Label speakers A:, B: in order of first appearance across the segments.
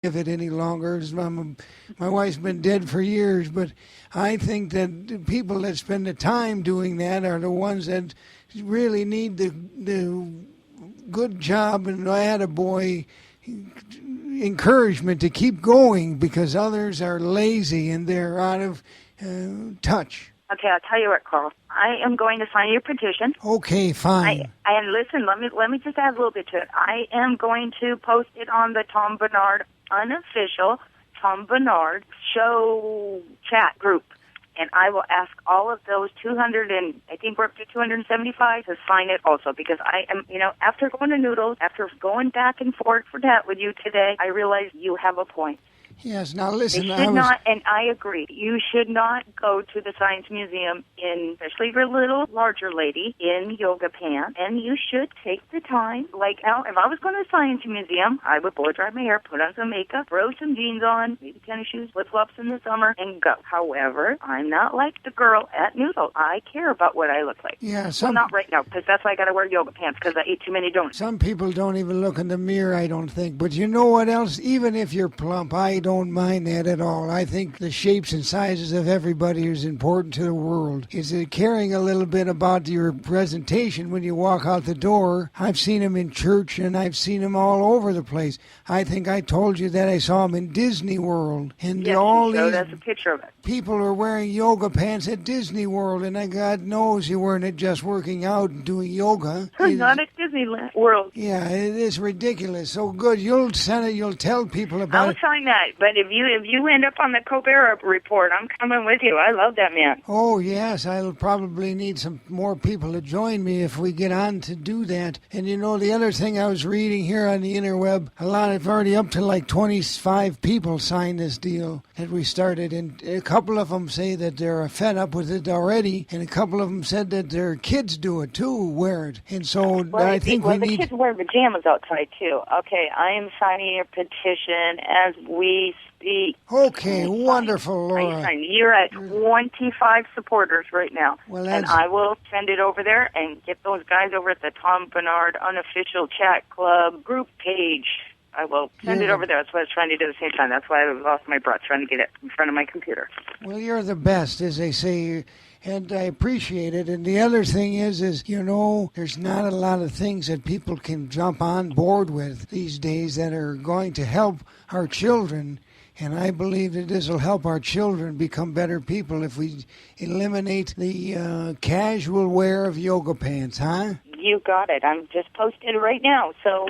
A: of it any longer. My wife's been dead for years, but I think that the people that spend the time doing that are the ones that really need the good job and attaboy encouragement to keep going, because others are lazy and they're out of touch.
B: Okay, I'll tell you what, Carl. I am going to sign your petition.
A: Okay, fine.
B: And listen, let me just add a little bit to it. I am going to post it on the Tom Bernard unofficial Tom Bernard show chat group. And I will ask all of those 200, and I think we're up to 275, to sign it also, because I am, after going to Noodles, after going back and forth for that with you today, I realize you have a point.
A: Yes, now listen.
B: And I agree, you should not go to the Science Museum, especially for a little larger lady, in yoga pants. And you should take the time. Like, now, if I was going to the Science Museum, I would blow dry my hair, put on some makeup, throw some jeans on, maybe tennis shoes, flip-flops in the summer, and go. However, I'm not like the girl at Noodle. I care about what I look like.
A: Yeah,
B: well, not right now, because that's why I got to wear yoga pants, because I ate too many donuts.
A: Some people don't even look in the mirror, I don't think. But you know what else? Even if you're plump, I don't mind that at all. I think the shapes and sizes of everybody is important to the world. Is it caring a little bit about your presentation when you walk out the door? I've seen them in church and I've seen them all over the place. I think I told you that I saw them in Disney World. And
B: yes,
A: all
B: these
A: that's
B: a picture of it.
A: People are wearing yoga pants at Disney World, and God knows you weren't just working out and doing yoga.
B: Not at Disney World.
A: Yeah, it is ridiculous. So good. You'll send it. You'll tell people about it.
B: I'll sign that. But if you end up on the Colbert Report, I'm coming with you. I love that man.
A: Oh, yes. I'll probably need some more people to join me if we get on to do that. And the other thing I was reading here on the interweb, I've already up to like 25 people signed this deal that we started. And a couple of them say that they're fed up with it already. And a couple of them said that their kids do it too, wear it. And so I think we need...
B: the kids wear pajamas outside too. Okay, I am signing your petition as we speak.
A: Okay, wonderful, Laura.
B: You're at 25 supporters right now.
A: Well,
B: and I will send it over there and get those guys over at the Tom Bernard Unofficial Chat Club group page. I will send it over there. That's what I was trying to do at the same time. That's why I lost my breath trying to get it in front of my computer.
A: Well, you're the best, as they say, and I appreciate it. And the other thing is there's not a lot of things that people can jump on board with these days that are going to help our children. And I believe that this will help our children become better people if we eliminate the casual wear of yoga pants, huh?
B: You got it. I'm just posted right now. So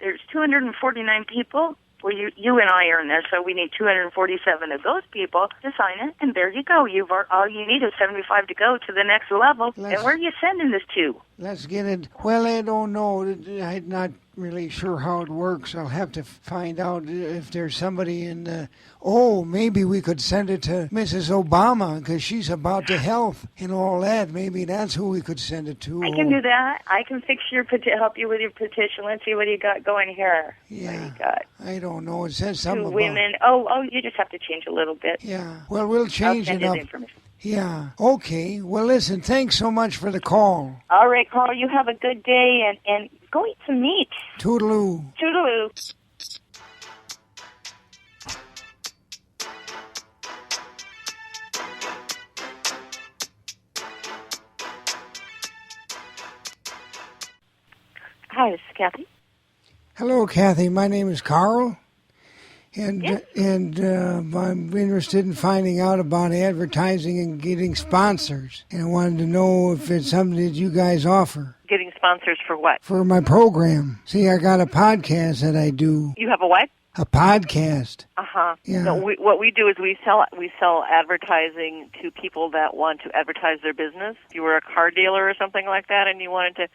B: there's 249 people. Well, you and I are in there, so we need 247 of those people to sign it, and there you go. All you need is 75 to go to the next level. And where are you sending this to?
A: Let's get it. Well, I don't know. I'm not really sure how it works. I'll have to find out if there's somebody in the... Oh, maybe we could send it to Mrs. Obama, because she's about the health and all that. Maybe that's who we could send it to.
B: I can do that. I can help you with your petition. Let's see what you got going here.
A: Yeah.
B: What do you got?
A: I don't know. It says something
B: about... women. Oh, you just have to change a little bit.
A: Yeah. Well, we'll change it up.
B: Information.
A: Yeah. Okay. Well, listen, thanks so much for the call.
B: All right, Carl, you have a good day, and go eat some meat.
A: Toodaloo.
B: Toodaloo. Hi, this is Kathy.
A: Hello, Kathy. My name is Carl. And I'm interested in finding out about advertising and getting sponsors. And I wanted to know if it's something that you guys offer.
C: Getting sponsors for what?
A: For my program. See, I got a podcast that I do.
C: You have a what?
A: A podcast.
C: Uh-huh.
A: Yeah.
C: No, what we do is we sell advertising to people that want to advertise their business. If you were a car dealer or something like that and you wanted to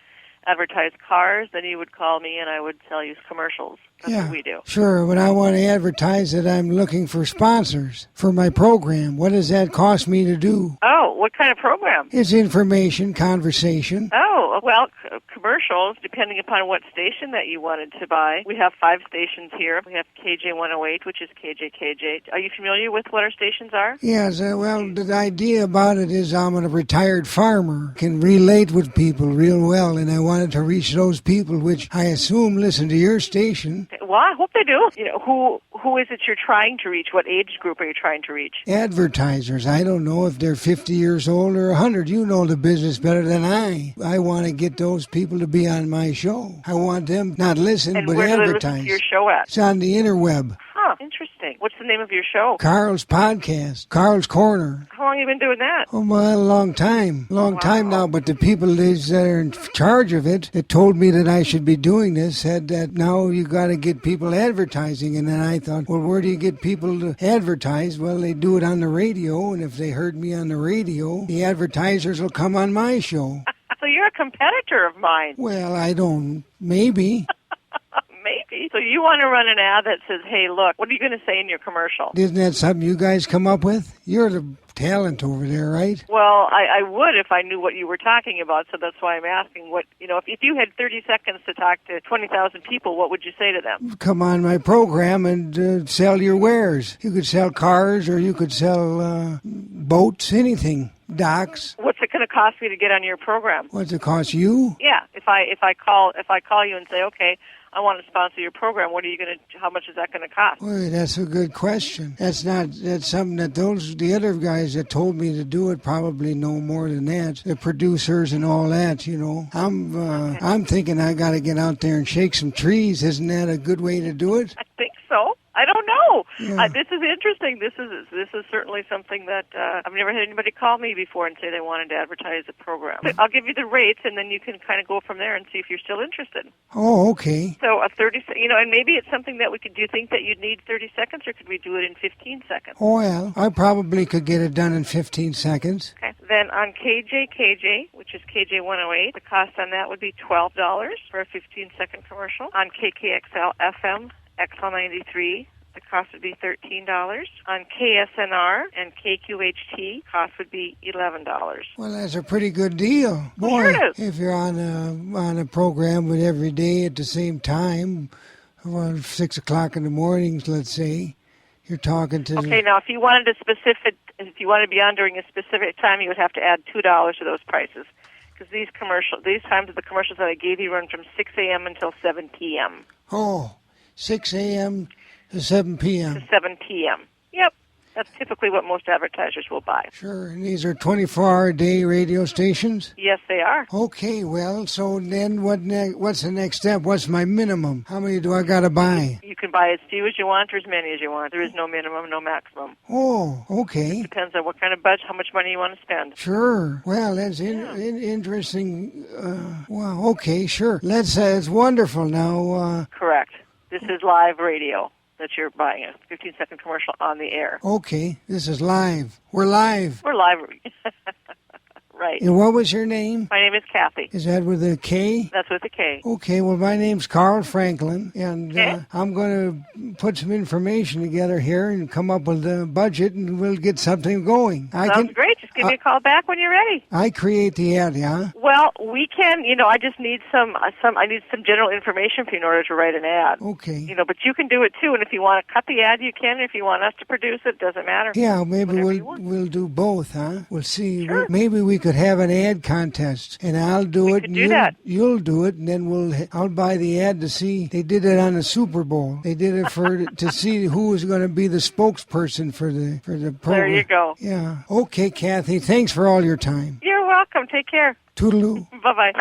C: advertise cars, then you would call me and I would sell you commercials. That's what we do.
A: Sure, but I want to advertise that I'm looking for sponsors for my program. What does that cost me to do?
C: Oh, what kind of program?
A: It's information, conversation.
C: Oh, well, commercials, depending upon what station that you wanted to buy. We have 5 stations here. We have KJ 108, which is KJKJ. Are you familiar with what our stations are?
A: Yes, well, the idea about it is I'm a retired farmer, can relate with people real well, and I wanted to reach those people which I assume listen to your station.
C: Well, I hope they do. Who is it you're trying to reach? What age group are you trying to reach?
A: Advertisers. I don't know if they're 50 years old or 100. You know the business better than I. I want to get those people to be on my show. I want them not listen,
C: And
A: but
C: where do they
A: advertise.
C: listen to your show at?
A: It's on the interweb.
C: Huh, interesting. What's the name of your show?
A: Carl's Podcast. Carl's Corner.
C: How long have you been doing that?
A: Oh, well, a long time. Time now. But the people that are in charge of it that told me that I should be doing this said that now you got to get people advertising. And then I thought, well, where do you get people to advertise? Well, they do it on the radio. And if they heard me on the radio, the advertisers will come on my show.
C: So you're a competitor of mine.
A: Well, I don't. Maybe.
C: Maybe. So you want to run an ad that says, hey, look, what are you going to say in your commercial?
A: Isn't that something you guys come up with? You're the talent over there, right?
C: Well, I would if I knew what you were talking about, so that's why I'm asking if you had 30 seconds to talk to 20,000 people, what would you say to them?
A: Come on my program and sell your wares. You could sell cars or you could sell boats, anything. Docks.
C: What's it going to cost me to get on your program?
A: What's it cost you?
C: Yeah, if I call you and say, okay, I want to sponsor your program, how much is that going to cost?
A: Boy, that's a good question. That's something that the other guys that told me to do it probably know more than that. The producers and all that, I'm thinking I got to get out there and shake some trees. Isn't that a good way to do it?
C: I think so. I don't know.
A: Yeah.
C: This is interesting. This is certainly something that I've never had anybody call me before and say they wanted to advertise a program. I'll give you the rates, and then you can kind of go from there and see if you're still interested.
A: Oh, okay.
C: So a 30, and maybe it's something that we could do. You think that you'd need 30 seconds, or could we do it in 15 seconds?
A: Oh, well, I probably could get it done in 15 seconds.
C: Okay. Then on KJKJ, which is KJ 108, the cost on that would be $12 for a 15-second commercial. On KKXL FM, XL93, the cost would be $13. On KSNR and KQHT, cost would be $11.
A: Well, that's a pretty good deal. Boy,
C: sure it is.
A: If you're on a program with every day at the same time, around 6 o'clock in the mornings, let's say, you're talking to...
C: Okay, now if you wanted to be on during a specific time, you would have to add $2 to those prices. Because these times of the commercials that I gave you run from 6 a.m. until 7 p.m.
A: Oh, 6 a.m. to 7 p.m.
C: To 7 p.m. Yep. That's typically what most advertisers will buy.
A: Sure. And these are 24-hour-a-day radio stations?
C: Yes, they are.
A: Okay, well, so then what's the next step? What's my minimum? How many do I got to buy?
C: You can buy as few as you want or as many as you want. There is no minimum, no maximum.
A: Oh, okay.
C: It depends on what kind of budget, how much money you want to spend.
A: Sure. Well, that's interesting. Wow, okay, sure. It's wonderful now.
C: Correct. This is live radio that you're buying a 15-second commercial on the air.
A: Okay, this is live. We're live.
C: We're live. Right.
A: And what was your name?
C: My name is Kathy.
A: Is that with a K?
C: That's with a K.
A: Okay, well, my name's Carl Franklin, and
C: Okay.
A: I'm going to put some information together here and come up with a budget, and we'll get something going.
C: Sounds great. Just give me a call back when you're ready.
A: I create the ad, yeah?
C: Well, we can, I just need I need some general information for you in order to write an ad.
A: Okay.
C: But you can do it too, and if you want to cut the ad, you can. If you want us to produce it, doesn't matter.
A: Yeah, maybe
C: Whatever
A: we'll do both, huh? We'll see.
C: Sure.
A: Maybe we could have an ad contest, and I'll do it.
C: Could do that.
A: You'll do it, and then I'll buy the ad to see. They did it on the Super Bowl. They did it to see who was going to be the spokesperson for the program.
C: There you go.
A: Yeah. Okay, Kathy. Thanks for all your time.
C: You're welcome. Take care.
A: Toodaloo.
C: Bye-bye.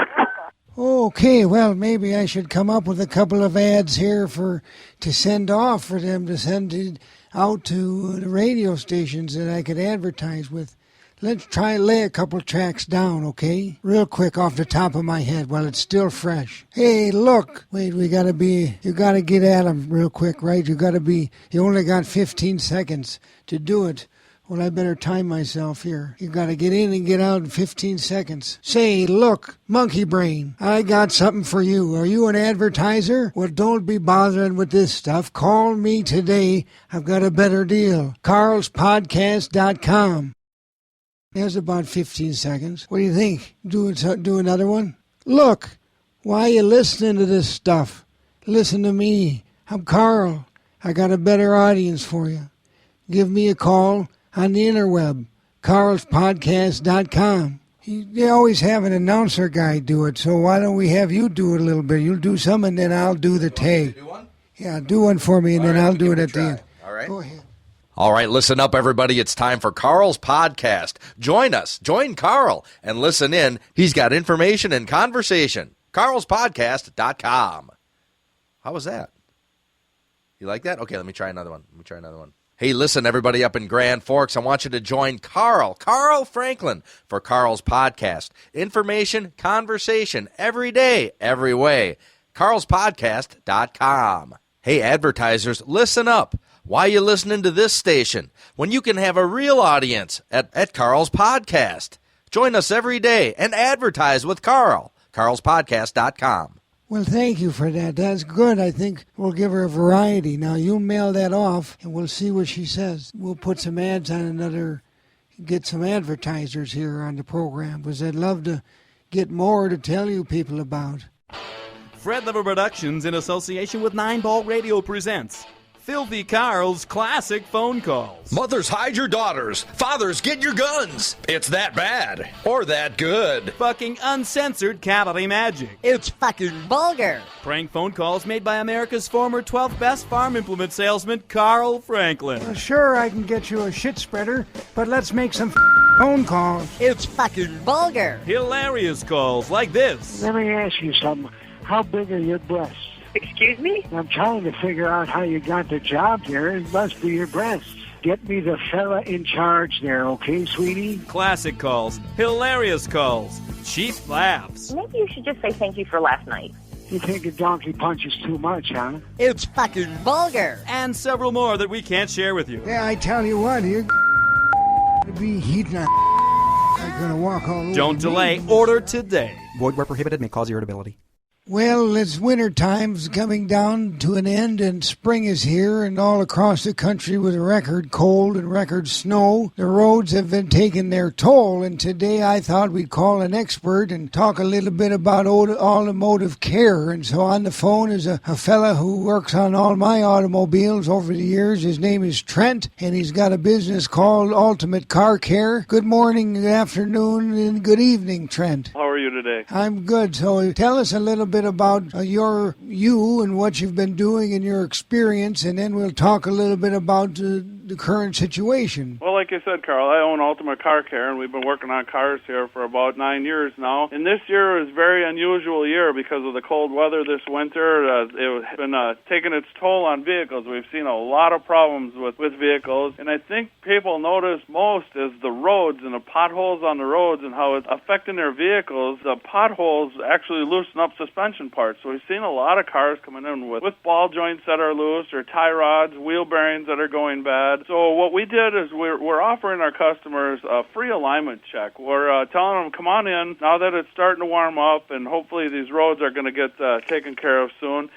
A: Okay, well, maybe I should come up with a couple of ads here to send off for them to send it out to the radio stations that I could advertise with. Let's try and lay a couple tracks down, okay? Real quick off the top of my head while it's still fresh. Hey, look. Wait, you gotta get at them real quick, right? You only got 15 seconds to do it. Well, I better time myself here. You gotta get in and get out in 15 seconds. Say, look, Monkey Brain, I got something for you. Are you an advertiser? Well, don't be bothering with this stuff. Call me today. I've got a better deal. carlspodcast.com. There's about 15 seconds. What do you think? Do another one? Look, why are you listening to this stuff? Listen to me. I'm Carl. I got a better audience for you. Give me a call on the interweb, carlspodcast.com. They always have an announcer guy do it, so why don't we have you do it a little bit? You'll do some, and then I'll do the tag. Yeah, do one for me, and then I'll do it at the end.
D: All right.
A: Go ahead.
D: All right, listen up, everybody. It's time for Carl's podcast. Join us. Join Carl and listen in. He's got information and conversation. carlspodcast.com. How was that? You like that? Okay, let me try another one. Hey, listen, everybody up in Grand Forks, I want you to join Carl Franklin, for Carl's podcast. Information, conversation, every day, every way. carlspodcast.com. Hey, advertisers, listen up. Why are you listening to this station when you can have a real audience at Carl's Podcast? Join us every day and advertise with Carl. carlspodcast.com.
A: Well, thank you for that. That's good. I think we'll give her a variety. Now, you mail that off, and we'll see what she says. We'll put some ads on get some advertisers here on the program, because I'd love to get more to tell you people about.
E: Fred Lever Productions, in association with 9 Ball Radio, presents Filthy Carl's Classic Phone Calls.
F: Mothers, hide your daughters. Fathers, get your guns. It's that bad. Or that good.
E: Fucking uncensored cavity magic.
G: It's fucking vulgar.
E: Prank phone calls made by America's former 12th best farm implement salesman, Carl Franklin.
A: Well, sure, I can get you a shit spreader, but let's make some phone calls.
G: It's fucking vulgar.
E: Hilarious calls like this.
H: Let me ask you something. How big are your breasts?
B: Excuse me?
H: I'm trying to figure out how you got the job here. It must be your breasts. Get me the fella in charge there, okay, sweetie?
E: Classic calls. Hilarious calls. Cheap laughs.
B: Maybe you should just say thank you for last night.
H: You think a donkey punch is too much, huh?
G: It's fucking vulgar.
E: And several more that we can't share with you.
A: Yeah, I tell you what, you're to be heating up. I'm going to walk all over.
E: Don't delay. Order today.
I: Void where prohibited, may cause irritability.
A: Well, it's winter time's coming down to an end, and spring is here, and all across the country with record cold and record snow. The roads have been taking their toll, and today I thought we'd call an expert and talk a little bit about automotive care. And so on the phone is a fella who works on all my automobiles over the years. His name is Trent, and he's got a business called Ultimate Car Care. Good morning, good afternoon, and good evening, Trent.
J: How are you today?
A: I'm good. So tell us a little bit about you and what you've been doing and your experience, and then we'll talk a little bit about the current situation.
J: Well, like I said, Carl, I own Ultimate Car Care, and we've been working on cars here for about 9 years now. And this year is a very unusual year because of the cold weather this winter. It's been taking its toll on vehicles. We've seen a lot of problems with vehicles, and I think people notice most is the roads and the potholes on the roads and how it's affecting their vehicles. The potholes actually loosen up suspension parts. So we've seen a lot of cars coming in with ball joints that are loose or tie rods, wheel bearings that are going bad. So what we did is we're offering our customers a free alignment check. We're telling them, come on in, now that it's starting to warm up, and hopefully these roads are going to get taken care of soon.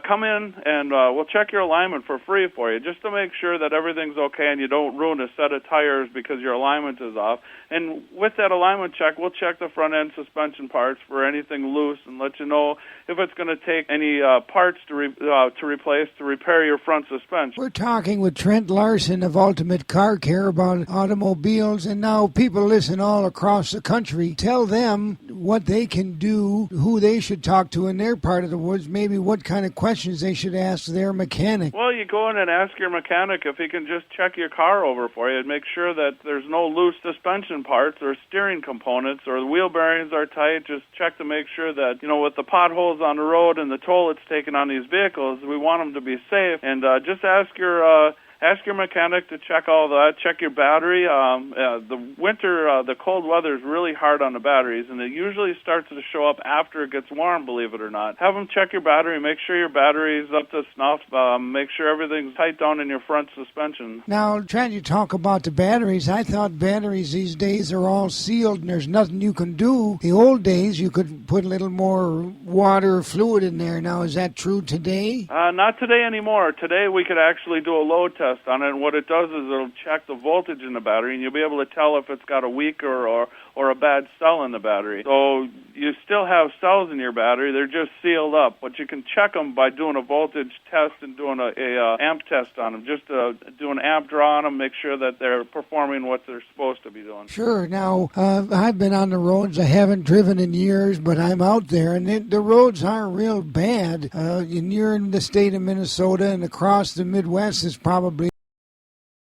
J: Come in and we'll check your alignment for free for you, just to make sure that everything's okay and you don't ruin a set of tires because your alignment is off. And with that alignment check, we'll check the front end suspension parts for anything loose and let you know if it's going to take any parts to replace to repair your front suspension.
A: We're talking with Trent Larson of Ultimate Car Care about automobiles, and now people listen all across the country. Tell them what they can do, who they should talk to in their part of the woods, maybe what kind of questions they should ask their mechanic.
J: Well, you go in and ask your mechanic if he can just check your car over for you and make sure that there's no loose suspension parts or steering components or the wheel bearings are tight. Just check to make sure that, with the potholes on the road and the toll it's taking on these vehicles, we want them to be safe. And just ask your mechanic to check all that. Check your battery. The winter, the cold weather is really hard on the batteries, and it usually starts to show up after it gets warm, believe it or not. Have them check your battery. Make sure your battery's up to snuff. Make sure everything's tight down in your front suspension.
A: Now, Trent, you talk about the batteries. I thought batteries these days are all sealed and there's nothing you can do. The old days, you could put a little more water or fluid in there. Now, is that true today?
J: Not today anymore. Today, we could actually do a load test on it, and what it does is it'll check the voltage in the battery, and you'll be able to tell if it's got a weak or or a bad cell in the battery. So you still have cells in your battery. They're just sealed up, but you can check them by doing a voltage test and doing a amp test on them. Just do an amp draw on them, make sure that they're performing what they're supposed to be doing.
A: Sure. Now, I've been on the roads. I haven't driven in years, but I'm out there, and the roads aren't real bad. And you're in the state of Minnesota, and across the Midwest is probably